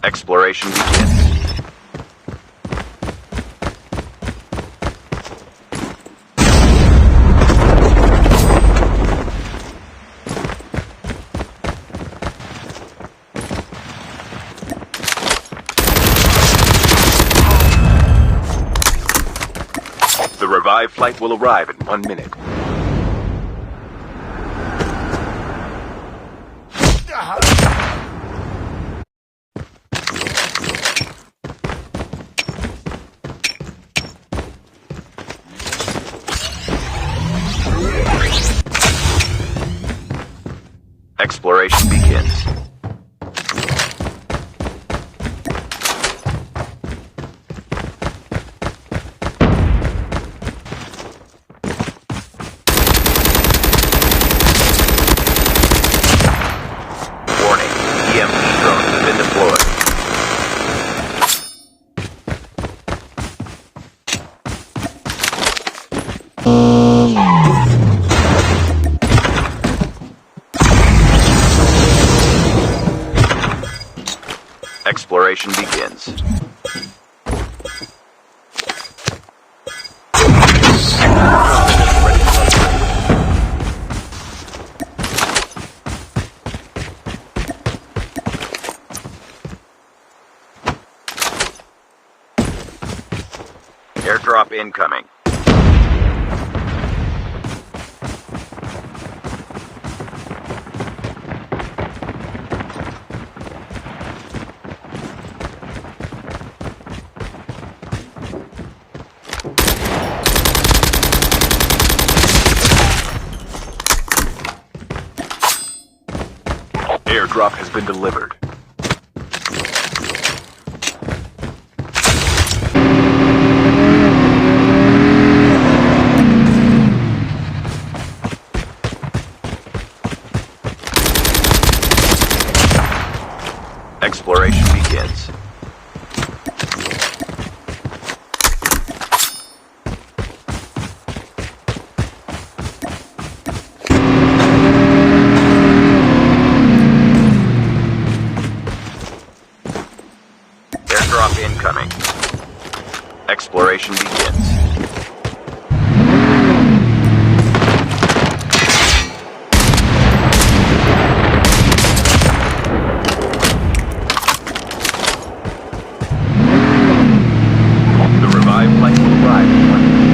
Exploration begins. The revived flight will arrive in 1 minute. Exploration begins. Warning, EMP drones have been deployed. Exploration begins. Airdrop incoming. Airdrop has been delivered. Exploration begins. Airdrop incoming. Exploration begins. The revived flight will arrive in 1 minute.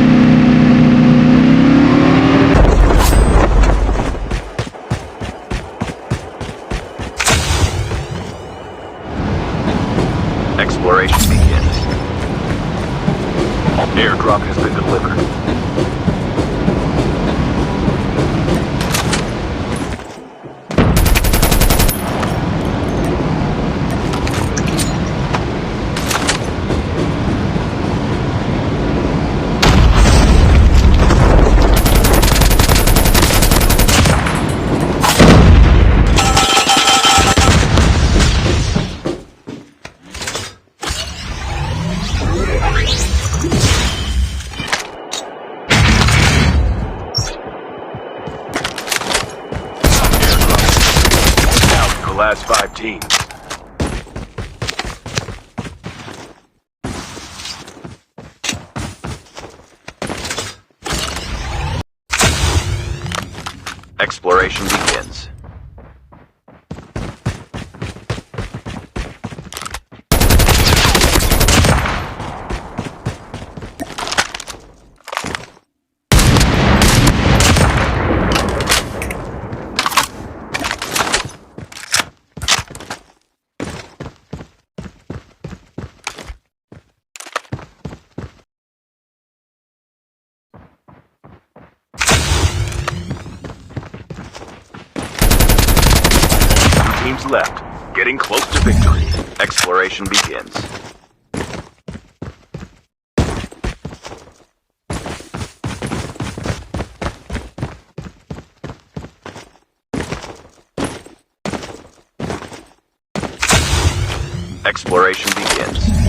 Exploration begins. Airdrop has been delivered. Last 5 teams. Exploration begins. Teams left, getting close to victory. Exploration begins. Exploration begins.